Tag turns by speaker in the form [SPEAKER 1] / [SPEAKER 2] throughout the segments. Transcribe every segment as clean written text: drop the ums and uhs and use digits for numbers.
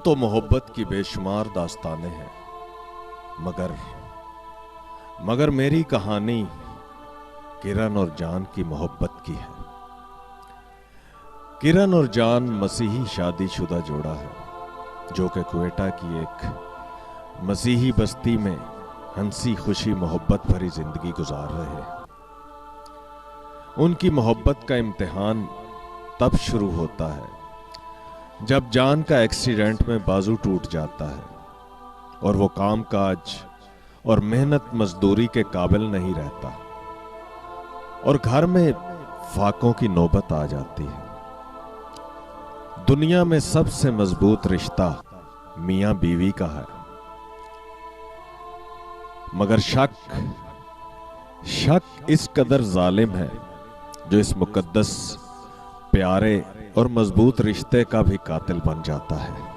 [SPEAKER 1] तो मोहब्बत की बेशुमार दास्तानें हैं, मगर मेरी कहानी किरण और जान की मोहब्बत की है। किरण और जान मसीही शादीशुदा जोड़ा है जो कि क्वेटा की एक मसीही बस्ती में हंसी खुशी मोहब्बत भरी जिंदगी गुजार रहे हैं। उनकी मोहब्बत का इम्तिहान तब शुरू होता है जब जान का एक्सीडेंट में बाजू टूट जाता है और वो कामकाज और मेहनत मजदूरी के काबिल नहीं रहता और घर में फाकों की नौबत आ जाती है। दुनिया में सबसे मजबूत रिश्ता मियां बीवी का है, मगर शक इस कदर जालिम है जो इस मुकद्दस प्यारे और मजबूत रिश्ते का भी कातिल बन जाता है।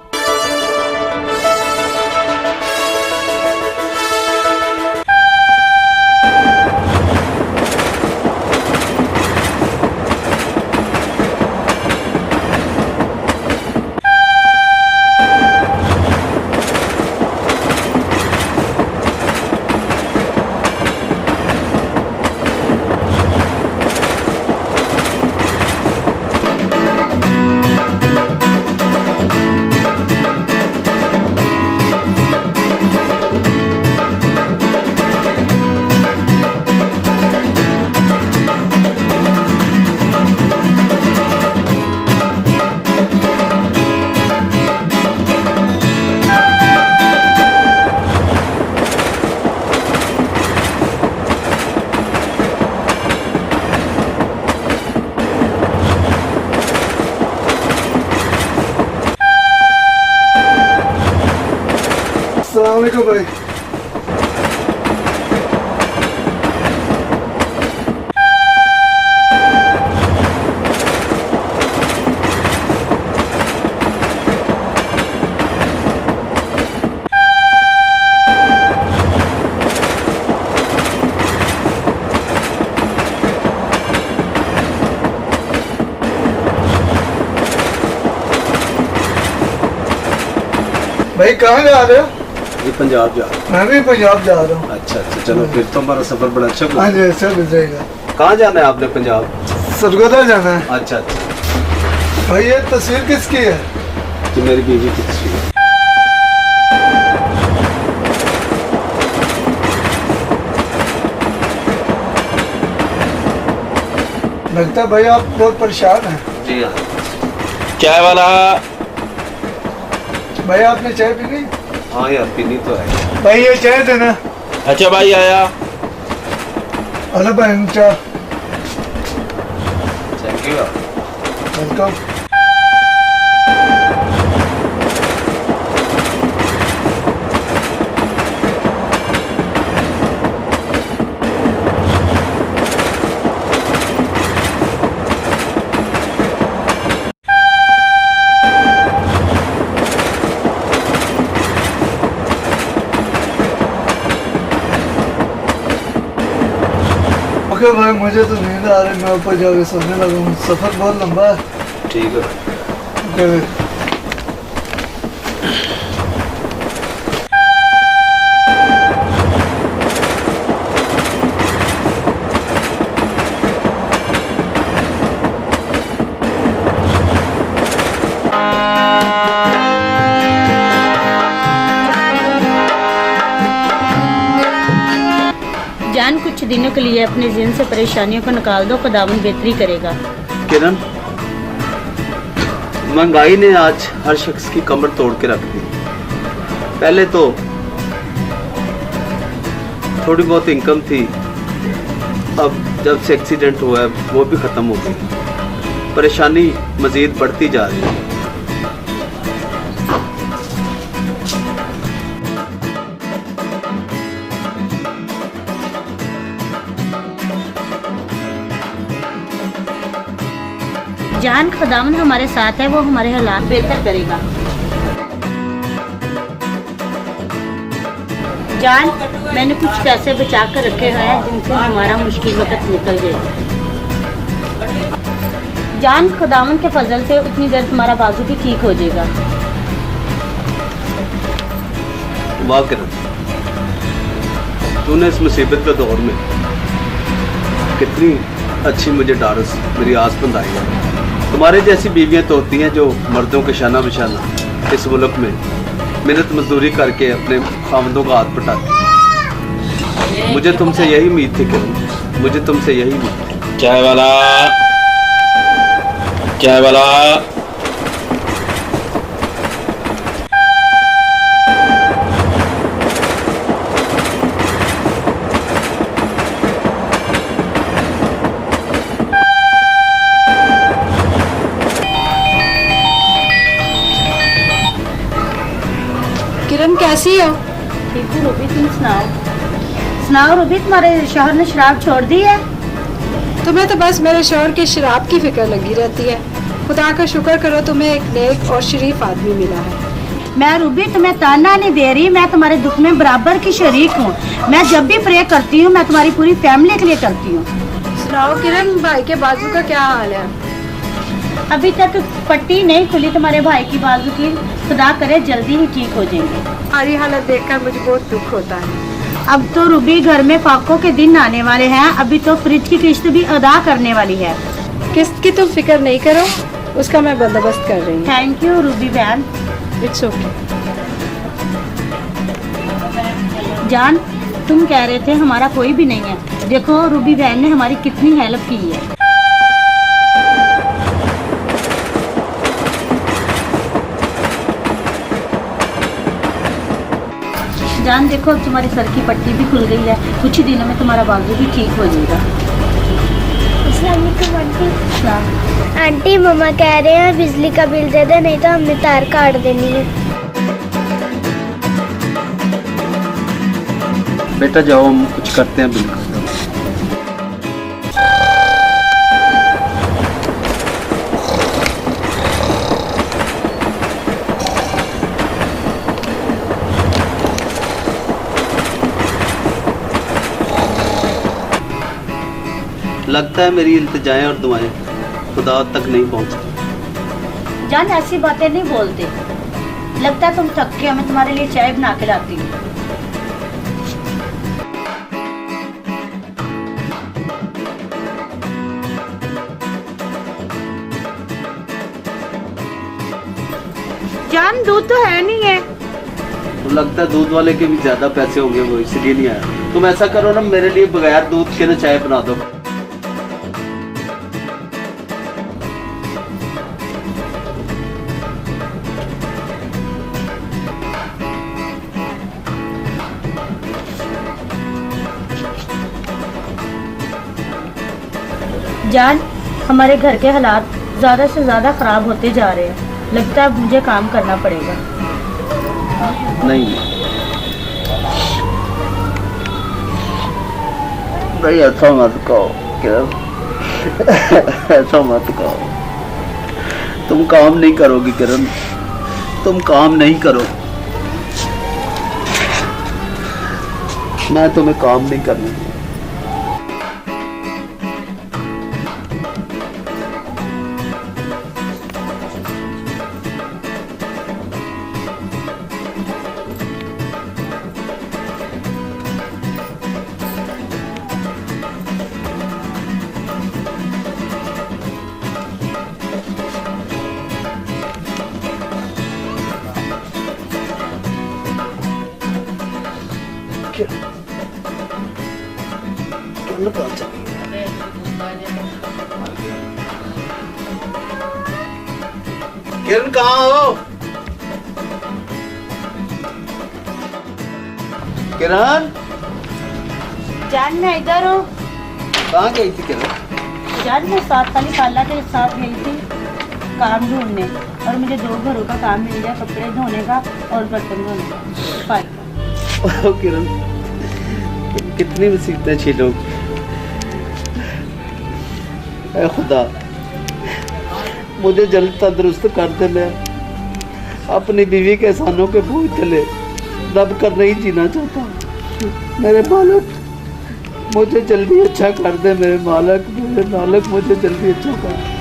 [SPEAKER 2] अस्सलाम वालेकुम भाई। भाई कहाँ जा रहे हो?
[SPEAKER 3] ये पंजाब जा रहा हूँ।
[SPEAKER 2] मैं भी पंजाब जा रहा हूँ।
[SPEAKER 3] अच्छा, चलो फिर तो हमारा सफर बड़ा अच्छा
[SPEAKER 2] हाँ जी, अच्छा गुजरेगा।
[SPEAKER 3] कहाँ जाना है आपने? पंजाब
[SPEAKER 2] सरगोदा जाना है।
[SPEAKER 3] अच्छा।
[SPEAKER 2] भाई ये तस्वीर किसकी है?
[SPEAKER 3] तो मेरी बीवी की तस्वीर है।
[SPEAKER 2] लगता है भाई आप बहुत परेशान हैं।
[SPEAKER 3] जी हाँ।
[SPEAKER 4] चाय वाला।
[SPEAKER 2] भाई आपने चाय पीनी?
[SPEAKER 3] हाँ यार, पीनी तो है।
[SPEAKER 2] भाई ये चाय देना।
[SPEAKER 4] अच्छा भाई आया।
[SPEAKER 2] हेलो भाई, चाय।
[SPEAKER 3] Thank you.
[SPEAKER 2] वेलकम। ओके भाई, मुझे तो नींद आ रही है, मैं ऊपर जाके सोने लगा हूँ। सफर बहुत लंबा है।
[SPEAKER 3] ठीक है।
[SPEAKER 2] ओके भाई।
[SPEAKER 5] जान, कुछ दिनों के लिए अपने ज़हन से परेशानियों को निकाल दो, खुदावंद बेहतरी करेगा।
[SPEAKER 3] किरण, महंगाई ने आज हर शख्स की कमर तोड़ के रख दी। पहले तो थोड़ी बहुत इनकम थी, अब जब से एक्सीडेंट हुआ है वो भी ख़त्म हो गई। परेशानी मज़ीद बढ़ती जा रही है।
[SPEAKER 5] जान, खुदावंद हमारे साथ है, वो हमारे हालात बेहतर करेगा। जान, मैंने कुछ पैसे बचा कर रखे हुए हैं जिनसे हमारा मुश्किल वक्त निकल जाए। जान, खुदावंद के फजल से उतनी देर तुम्हारा बाजू भी ठीक हो जाएगा।
[SPEAKER 3] वाह किरण, तूने इस मुसीबत के दौर में कितनी अच्छी मुझे डारस मेरी आस बंधाई है। तुम्हारे जैसी बीवियां तो होती हैं जो मर्दों के शाना बिशाना इस मुल्क में मेहनत मजदूरी करके अपने खामदों का हाथ पटाती। मुझे तुमसे यही उम्मीद थी किरण, मुझे तुमसे यही उम्मीद थी।
[SPEAKER 4] चाय वाला, चाय वाला।
[SPEAKER 6] किरण कैसी हो?
[SPEAKER 5] ठीक हूँ रूबी, तुम सुनाओ रूबी, तुम्हारे शौहर ने शराब छोड़ दी है?
[SPEAKER 6] तुम्हें तो बस मेरे शौहर की शराब की फिक्र लगी रहती है। खुदा का शुक्र करो तुम्हें एक नेक और शरीफ आदमी मिला है।
[SPEAKER 5] मैं रूबी तुम्हें ताना नहीं दे रही, मैं तुम्हारे दुख में बराबर की शरीक हूँ। मैं जब भी प्रे करती हूँ मैं तुम्हारी पूरी फैमिली के लिए करती हूँ।
[SPEAKER 6] सुनाओ किरण, भाई के बाजू का क्या हाल है?
[SPEAKER 5] अभी तक पट्टी नहीं खुली तुम्हारे भाई की बाजू की, खुदा करे जल्दी ही ठीक हो जाएंगे।
[SPEAKER 6] हमारी हालत देखकर मुझे बहुत दुख होता है।
[SPEAKER 5] अब तो रूबी घर में फाकों के दिन आने वाले हैं, अभी तो फ्रिज की किस्त भी अदा करने वाली है।
[SPEAKER 6] किस्त की तुम फिक्र नहीं करो, उसका मैं बंदोबस्त कर रही हूँ।
[SPEAKER 5] थैंक यू रूबी बहन।
[SPEAKER 6] It's okay.
[SPEAKER 5] जान, तुम कह रहे थे हमारा कोई भी नहीं है, देखो रूबी बहन ने हमारी कितनी हेल्प की है। जान देखो, अब तुम्हारी सर की पट्टी भी खुल गई है, कुछ ही दिनों में तुम्हारा बाजू भी ठीक हो जाएगा।
[SPEAKER 7] आंटी मम्मा कह रहे हैं बिजली का बिल दे दे, नहीं तो हमने तार काट देनी है।
[SPEAKER 3] बेटा जाओ, हम कुछ करते हैं बिल्कुल। लगता है मेरी इल्तिजाएं और दुआएं खुदा तक नहीं पहुंचती।
[SPEAKER 5] जान ऐसी बातें नहीं बोलते, लगता है तुम थक के, मैं तुम्हारे लिए चाय बना के लाती हूँ। जान दूध तो है नहीं है।
[SPEAKER 3] तो लगता है दूध वाले के भी ज्यादा पैसे होंगे, वो इसलिए नहीं आया। तुम ऐसा करो ना, मेरे लिए बगैर दूध के ना चाय बना दो।
[SPEAKER 5] जान, हमारे घर के हालात ज़्यादा से ज़्यादा ख़राब होते जा रहे हैं, लगता है मुझे काम करना पड़ेगा।
[SPEAKER 3] नहीं भाई, ऐसा मत कहो किरण, ऐसा मत कहो। तुम काम नहीं करोगी किरण, तुम काम नहीं करो। मैं तुम्हें काम नहीं करने दूंगा। किरण कहाँ हो? किरण,
[SPEAKER 5] जान मैं इधर हूँ।
[SPEAKER 3] कहाँ गई थी किरण?
[SPEAKER 5] जान मैं 7 वाली खाला के साथ गई थी काम ढूंढने, और मुझे 2 घरों का काम मिल गया, कपड़े धोने का और बर्तन धोने का।
[SPEAKER 3] ओ किरण, कितनी मुसीबतें झेलो। ऐ खुदा, मुझे जल्द तंदुरुस्त कर दे। मैं अपनी बीवी के एहसानों के बोझ तले दब कर नहीं जीना चाहता। मेरे मालिक, मुझे जल्दी अच्छा कर दे। मेरे मालिक मुझे जल्दी अच्छा कर दे।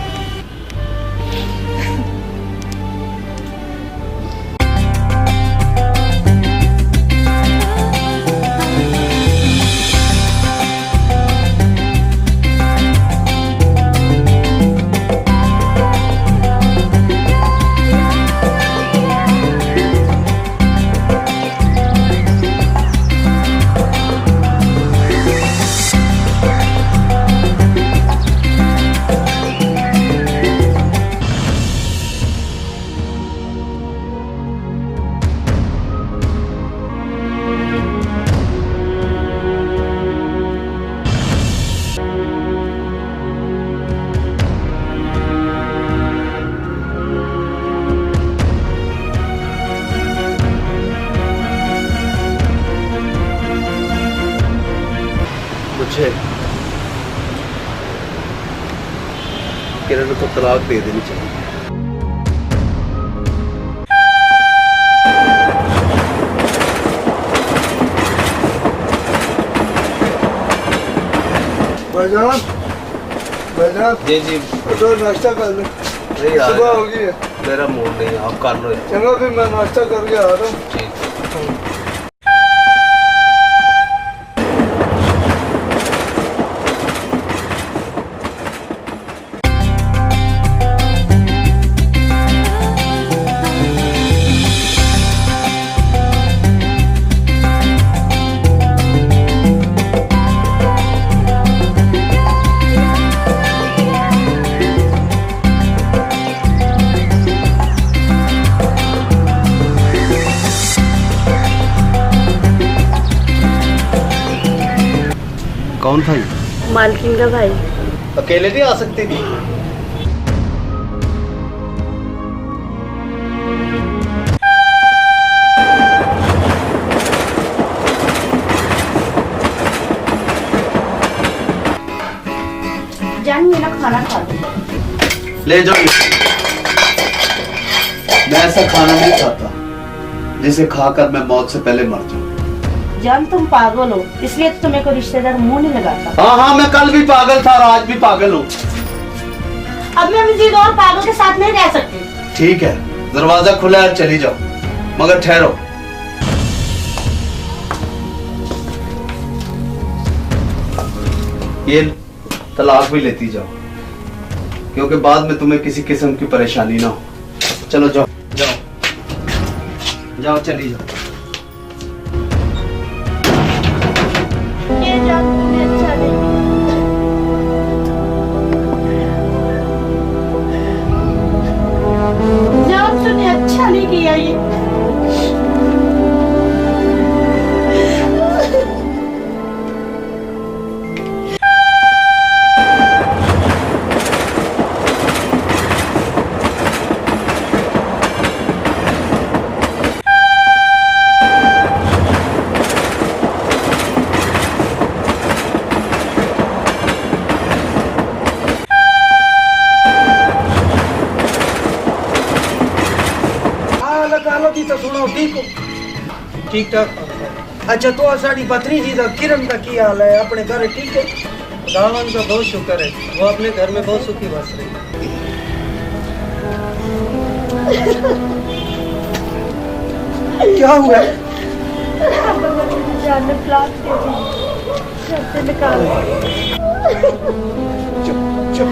[SPEAKER 3] किरण को तलाक दे देनी चाहिए।
[SPEAKER 2] भाईजान भाईजान
[SPEAKER 3] जी जी
[SPEAKER 2] तो नाश्ता कर ले,
[SPEAKER 3] नहीं यार,
[SPEAKER 2] सुबह होगी है।
[SPEAKER 3] मेरा मूड नहीं है, आप कर लो यार।
[SPEAKER 2] चलो फिर मैं नाश्ता करके आ रहा हूँ।
[SPEAKER 3] ठीक। कौन भाई?
[SPEAKER 5] मालकिन का भाई।
[SPEAKER 3] अकेले नहीं आ सकती थी?
[SPEAKER 5] जान मेरा खाना खा दो।
[SPEAKER 3] ले जाओ। मैं ऐसा खाना नहीं खाता जिसे खाकर मैं मौत से पहले मर जाऊं।
[SPEAKER 5] जान तुम पागल हो, इसलिए तो तुम्हें कोई रिश्तेदार मुंह नहीं लगाता।
[SPEAKER 3] हाँ हाँ, मैं कल भी पागल था और आज भी पागल हूँ।
[SPEAKER 5] अब मैं मजीद और पागल के साथ नहीं रह सकती।
[SPEAKER 3] ठीक है, दरवाजा खुला है, चली जाओ, मगर ठहरो। ये तलाक भी लेती जाओ, क्योंकि बाद में तुम्हें किसी किस्म की परेशानी ना हो। चलो जाओ जाओ जाओ, चली जाओ।
[SPEAKER 5] ये जान तुम्हें अच्छा नहीं किया। जान तूने अच्छा नहीं किया ये।
[SPEAKER 8] ठीक ठाक। अच्छा तो साड़ी पत्नी जी का किरण का की हाल है? अपने घर ठीक है? रावण का बहुत शुक्र है, वो अपने घर में बहुत सुखी बस रही है। क्या हुआ?
[SPEAKER 7] जान ने प्लाट दे दी, घर से निकाल दिया।
[SPEAKER 8] चुप चुप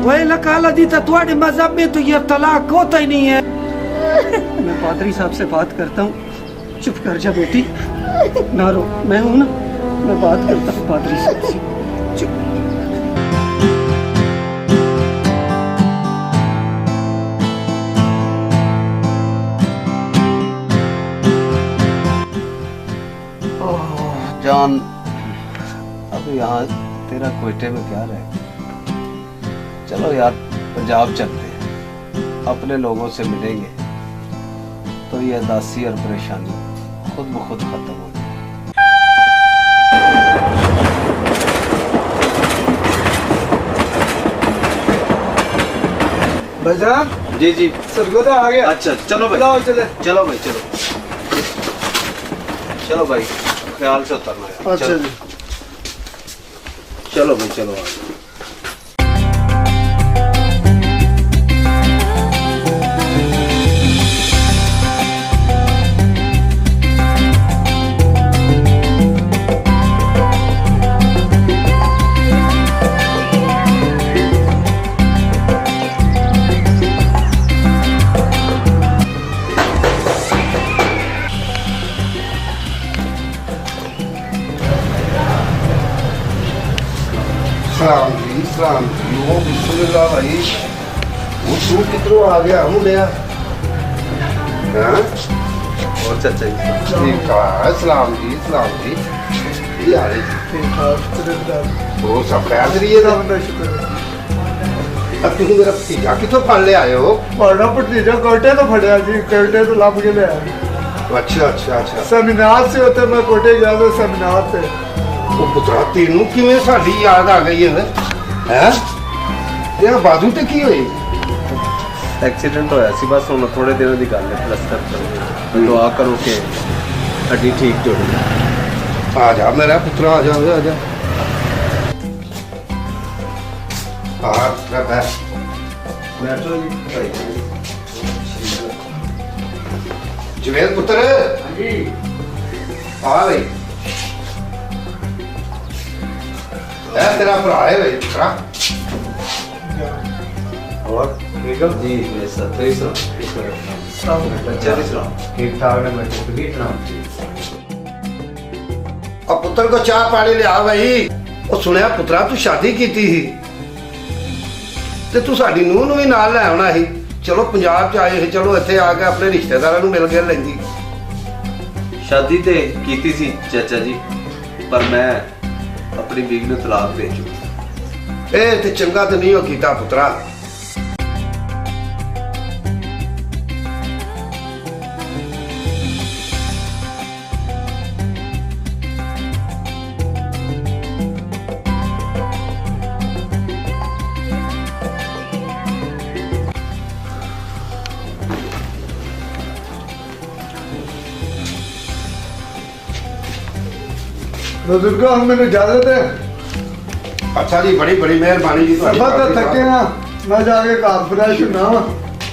[SPEAKER 8] वही लकाला दी था। तुम्हारे मजहब में तो ये तलाक होता ही नहीं है। मैं पादरी साहब से बात करता हूँ। चुप कर जा बेटी, ना रो, मैं हूँ ना, मैं बात करता हूँ पादरी साहब से। चुप।
[SPEAKER 3] जान, अब यहाँ तेरा कोयटे में क्या रहे? चलो यार, पंजाब चलते हैं, अपने लोगों से मिलेंगे तो ये उदासी और परेशानी खुद ब खुद खत्म हो जाएगी।
[SPEAKER 2] भाईजान
[SPEAKER 3] जी जी,
[SPEAKER 2] सरगोदा आ गया।
[SPEAKER 3] अच्छा चलो भाई,
[SPEAKER 2] लाओ चले।
[SPEAKER 3] चलो भाई, चलो चलो भाई, ख्याल से उतरना यार।
[SPEAKER 2] अच्छा
[SPEAKER 3] चलो।
[SPEAKER 2] जी।
[SPEAKER 3] चलो भाई, चलो।
[SPEAKER 9] सलाम जी, वो बिस्मिल्लाह भाई, वो तू किधरों आ गया? हूँ लिया
[SPEAKER 3] और चाचा जी
[SPEAKER 9] ठीक है। सलाम जी, सलाम जी, ये आ रही
[SPEAKER 2] ठीक ठाक, तेरे
[SPEAKER 9] वो सब खैर रही है ना?
[SPEAKER 2] बड़ा शुक्र है।
[SPEAKER 9] अब तुम मेरा भतीजा कितों फल ले आए हो?
[SPEAKER 2] बड़ा भतीजा कोटे तो फड़िया जी, कोटे तो लब के ले आया।
[SPEAKER 9] अच्छा अच्छा अच्छा
[SPEAKER 2] सेमिनार से होते मैं कोटे गया था सेमिनार पे।
[SPEAKER 9] ਉਹ ਪੁੱਤਰਾ ਤੈਨੂੰ ਕਿਵੇਂ ਸਾਡੀ ਯਾਦ ਆ ਗਈ ਹੈ ਹੈ ਤੇਰਾ ਬਾਜੂ ਤੇ ਕੀ ਹੋਈ
[SPEAKER 3] ਐਕਸੀਡੈਂਟ ਹੋਇਆ ਸੀ ਬਸ ਹੁਣ ਥੋੜੇ ਦਿਨਾਂ ਦੀ ਗੱਲ ਹੈ ਪਲਸਤਰ ਕਰ ਦੁਆ ਕਰੋ ਕਿ ਹੱਡੀ ਠੀਕ ਜੁੜ ਜਾਏ
[SPEAKER 9] ਆ ਜਾ ਮੇਰਾ ਪੁੱਤਰਾ ਆ ਜਾ ਆ ਜਾ ਆ ਬੈਠੋ ਜੀ ਜਵੇਦ ਪੁੱਤਰ ਹਾਂਜੀ ਆ ਬਈ ਇਹ ਤੇਰਾ ਭਰਾ ਹੈ ਬਈ ਪੁੱਤਰਾ और ठीक है
[SPEAKER 3] ਜੀ ਮੇਰੇ ਸਾਥ ਹੀ ਸਲਾਮ ਬੱਚਾ ਦੀ ਸਲਾਮ
[SPEAKER 9] ठीक ठाक है मैं तो भी नाम अब पुत्र को चाह पानी लिया भाई ਉਹ ਸੁਣਿਆ ਪੁੱਤਰਾ ਤੂੰ ਸ਼ਾਦੀ ਕੀਤੀ ਸੀ ਤੇ ਤੂੰ ਸਾਡੀ ਨੂੰਹ ਨੂੰ ਵੀ ਨਾਲ ਲੈ ਆਉਣਾ ਸੀ ਚਲੋ ਪੰਜਾਬ ਚ ਆਏ ਸੀ ਚਲੋ ਇੱਥੇ ਆ ਕੇ ਆਪਣੇ ਰਿਸ਼ਤੇਦਾਰਾਂ ਨੂੰ ਮਿਲ ਕੇ ਲੈਂਦੀ
[SPEAKER 3] ਸ਼ਾਦੀ ਤੇ ਕੀਤੀ ਸੀ ਚਾਚਾ ਜੀ ਪਰ ਮੈਂ ਆਪਣੀ ਬੀਵੀ ਨੂੰ ਤਲਾਕ ਦੇ ਚੁੱਕਾ
[SPEAKER 9] ਇਹ ਤੇ ਚੰਗਾ ਤੇ ਨਹੀਂ ਹੋ ਕੀਤਾ ਪੁੱਤਰਾ
[SPEAKER 2] बुजुर्गों हम मैंने इजाजत है
[SPEAKER 9] अच्छा जी बड़ी बड़ी मेहरबानी जी
[SPEAKER 2] सफर तो थके ना मैं जाके कार फ्रेश होना वा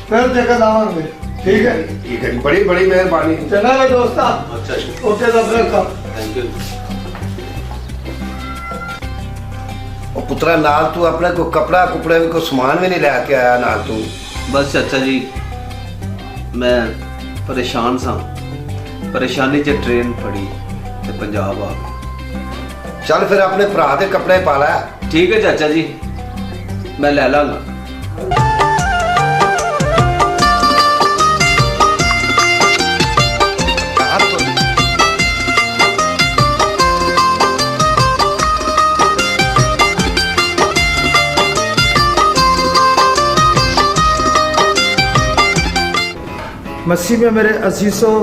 [SPEAKER 2] फिर जगह लावांगे ठीक है
[SPEAKER 9] ठीक है जी बड़ी बड़ी मेहरबानी
[SPEAKER 2] चला रे दोस्ता
[SPEAKER 3] अच्छा जी
[SPEAKER 2] ओके रब रखा
[SPEAKER 3] थैंक यू
[SPEAKER 9] ਉਹ ਪੁੱਤਰਾ ਨਾਲ ਤੂੰ ਆਪਣਾ ਕੋਈ ਕਪੜਾ ਕੁਪੜਾ ਵੀ ਕੋਈ ਸਮਾਨ ਵੀ ਨਹੀਂ ਲੈ ਕੇ ਆਇਆ ਨਾਲ ਤੂੰ
[SPEAKER 3] ਬਸ ਚਾਚਾ ਜੀ ਮੈਂ ਪਰੇਸ਼ਾਨ ਸਾਂ ਪਰੇਸ਼ਾਨੀ 'ਚ ਟ੍ਰੇਨ ਫੜੀ ਤੇ ਪੰਜਾਬ ਆ ਗਿਆ
[SPEAKER 9] ਚੱਲ ਫਿਰ ਆਪਣੇ ਭਰਾ ਦੇ ਕੱਪੜੇ ਪਾ ਲੈ
[SPEAKER 3] ਠੀਕ ਹੈ ਚਾਚਾ ਜੀ ਮੈਂ ਲੈ ਲਾਂਗਾ
[SPEAKER 10] मसीह में मेरे अजीज़ों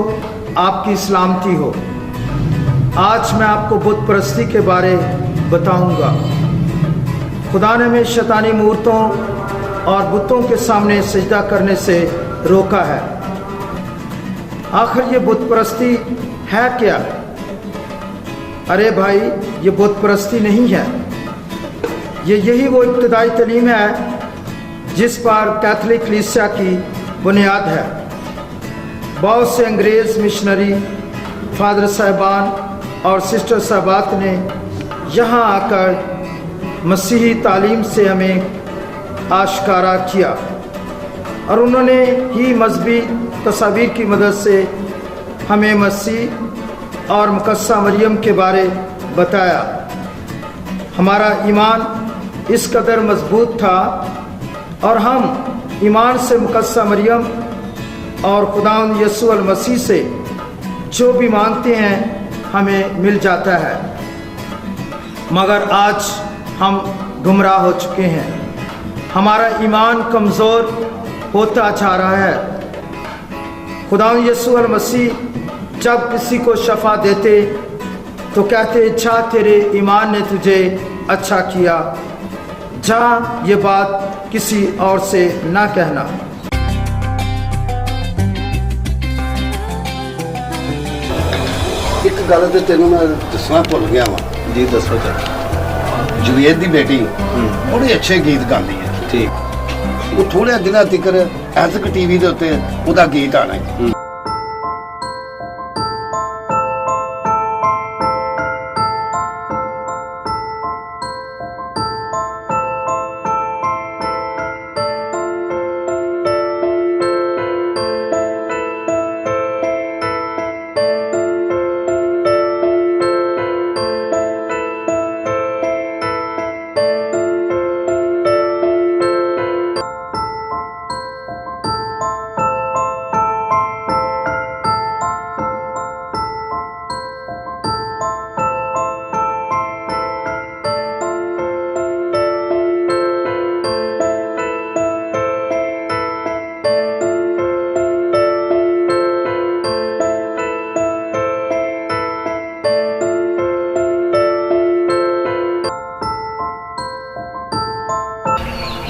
[SPEAKER 10] आपकी सलामती हो। आज मैं आपको बुत परस्ती के बारे बताऊंगा। खुदा ने हमें शैतानी मूर्तों और बुतों के सामने सजदा करने से रोका है। आखिर ये बुत परस्ती है क्या? अरे भाई ये बुत परस्ती नहीं है, ये यही वो इब्तदाई तालीम है जिस पर कैथोलिक कलीसिया की बुनियाद है। बहुत से अंग्रेज़ मिशनरी फादर साहबान और सिस्टर साहबात ने यहाँ आकर मसीही तालीम से हमें आश्कारा किया और उन्होंने ही मजहबी तस्वीर की मदद से हमें मसीह और मुकद्दसा मरियम के बारे बताया। हमारा ईमान इस कदर मजबूत था और हम ईमान से मुकद्दसा मरियम और खुदावंद यीशु अल मसीह से जो भी मांगते हैं हमें मिल जाता है। मगर आज हम गुमराह हो चुके हैं, हमारा ईमान कमज़ोर होता जा रहा है। खुदावंद यीशु अल मसीह जब किसी को शफा देते तो कहते जा तेरे ईमान ने तुझे अच्छा किया, जा ये बात किसी और से ना कहना।
[SPEAKER 9] ਇੱਕ ਗੱਲ ਤੇ ਤੈਨੂੰ ਮੈਂ ਦੱਸਣਾ ਭੁੱਲ ਗਿਆ ਵਾਂ
[SPEAKER 3] ਜੀ ਦੱਸੋ ਚਾਚਾ
[SPEAKER 9] ਜਵੇਦ ਦੀ ਬੇਟੀ ਬੜੇ ਅੱਛੇ ਗੀਤ ਗਾਉਂਦੀ ਹੈ
[SPEAKER 3] ਠੀਕ
[SPEAKER 9] ਉਹ ਥੋੜੇ ਦਿਨਾਂ ਤੱਕ ਐਸਕ ਟੀਵੀ ਦੇ ਉੱਤੇ ਉਹਦਾ ਗੀਤ ਆਣਾ ਹੈ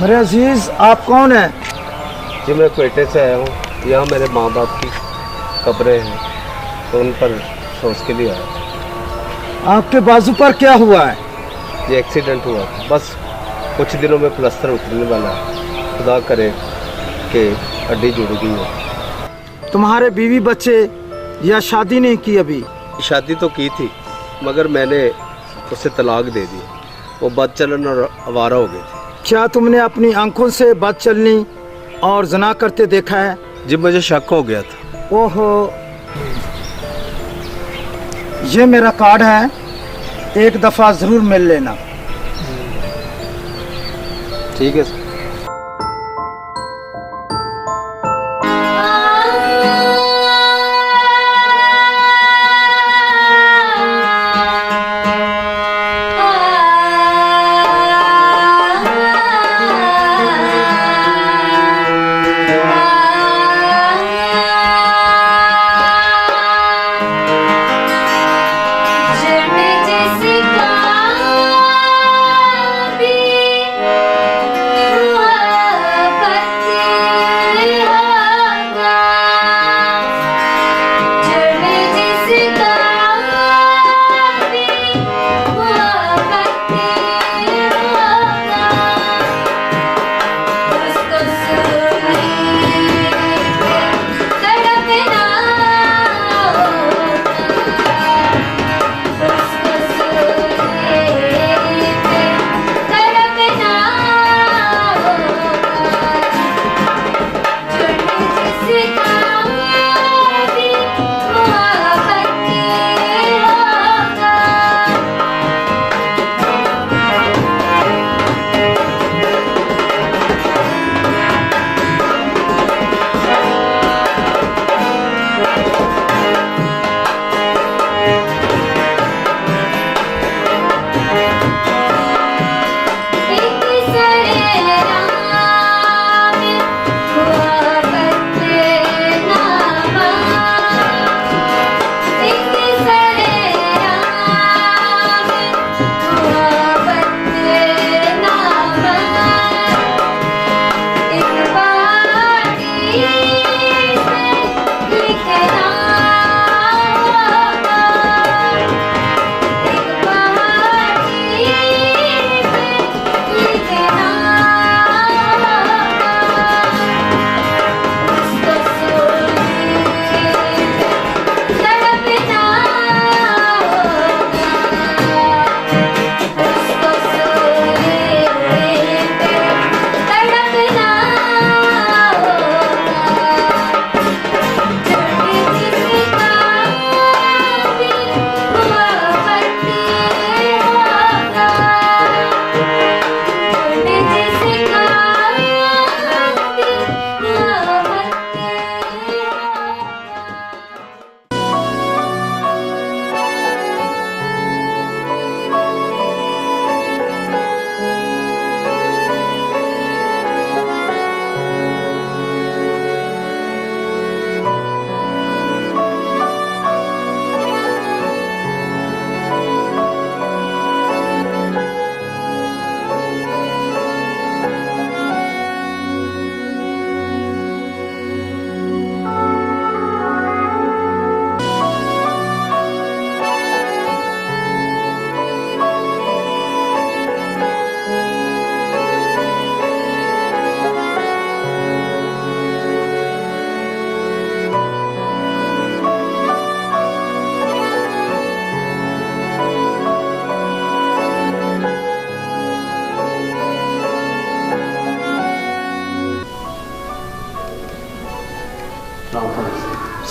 [SPEAKER 10] मेरे अजीज, आप कौन हैं?
[SPEAKER 3] जी मैं क्वेटे से आया हूँ। यहाँ मेरे माँ बाप की कब्रें हैं, तो उन पर सोच के लिए आया।
[SPEAKER 10] आपके बाजू पर क्या हुआ है?
[SPEAKER 3] ये एक्सीडेंट हुआ था, बस कुछ दिनों में प्लास्टर उतरने वाला है। खुदा करे कि हड्डी जुड़ गई है।
[SPEAKER 10] तुम्हारे बीवी बच्चे या शादी नहीं की अभी?
[SPEAKER 3] शादी तो की थी, मगर मैंने उसे तलाक दे दी। वो बदचलन और आवारा हो गई थी।
[SPEAKER 10] क्या तुमने अपनी आंखों से बात चलनी और जना करते देखा है?
[SPEAKER 3] जी मुझे शक हो गया था।
[SPEAKER 10] ओहो, ये मेरा कार्ड है, एक दफा जरूर मिल लेना।
[SPEAKER 3] ठीक है सर।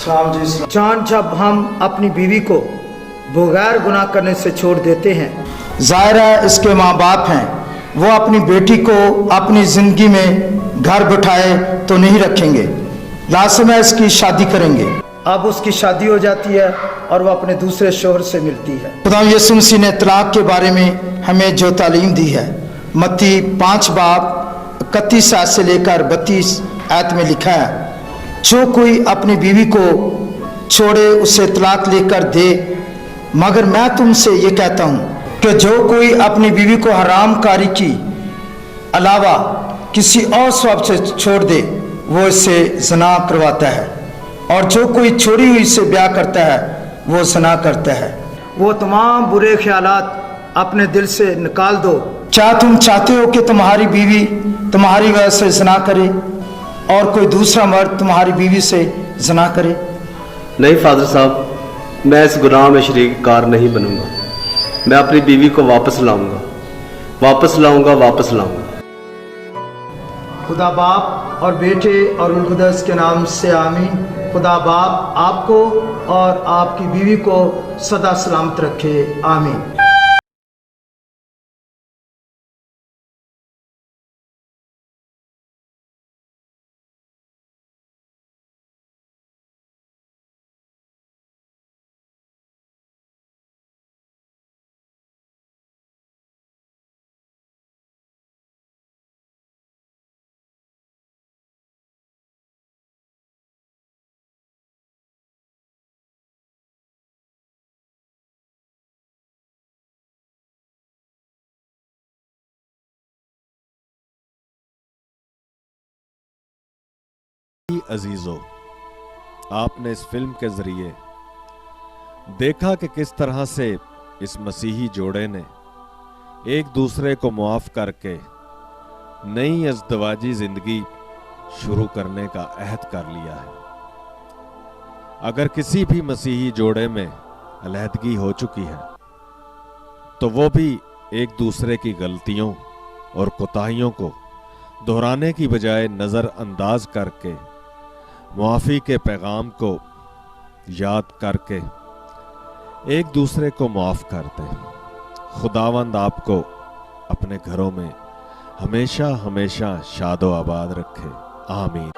[SPEAKER 10] सलाम जी। जान जब हम अपनी बीवी को बगैर गुनाह करने से छोड़ देते हैं, जाहिर है इसके माँ बाप हैं, वो अपनी बेटी को अपनी ज़िंदगी में घर बिठाए तो नहीं रखेंगे, लाज़िम है इसकी शादी करेंगे। अब उसकी शादी हो जाती है और वो अपने दूसरे शोहर से मिलती है। खुदा यीशु मसीह ने तलाक के बारे में हमें जो तालीम दी है, मत्ती 5 बाब 31 आयत से लेकर 32 आयत में लिखा है, जो कोई अपनी बीवी को छोड़े उसे तलाक लेकर दे, मगर मैं तुमसे ये कहता हूँ कि जो कोई अपनी बीवी को हराम कारी की अलावा किसी और स्वभाव से छोड़ दे वो इससे ज़ना करवाता है, और जो कोई छोड़ी हुई से ब्याह करता है वो ज़ना करता है। वो तमाम बुरे ख्यालात अपने दिल से निकाल दो। क्या तुम चाहते हो कि तुम्हारी बीवी तुम्हारी वजह से ज़ना करे और कोई दूसरा मर्द तुम्हारी बीवी से ज़ना करे?
[SPEAKER 3] नहीं फादर साहब, मैं इस गुनाह में शरीक कार नहीं बनूंगा। मैं अपनी बीवी को वापस लाऊंगा, वापस लाऊंगा, वापस लाऊंगा।
[SPEAKER 10] खुदा बाप और बेटे और रूह कुद्दस के नाम से आमीन। खुदा बाप आपको और आपकी बीवी को सदा सलामत रखे, आमीन।
[SPEAKER 1] अजीजों, आपने इस फिल्म के जरिए देखा कि किस तरह से इस मसीही जोड़े ने एक दूसरे को मुआफ करके नई अज़दवाजी जिंदगी शुरू करने का अहद कर लिया है। अगर किसी भी मसीही जोड़े में अलहदगी हो चुकी है तो वो भी एक दूसरे की गलतियों और कोताहियों को दोहराने की बजाय नज़रअंदाज करके मुआफ़ी के पैगाम को याद करके एक दूसरे को माफ़ कर दे। खुदावंद आपको अपने घरों में हमेशा हमेशा शादो आबाद रखे, आमीन।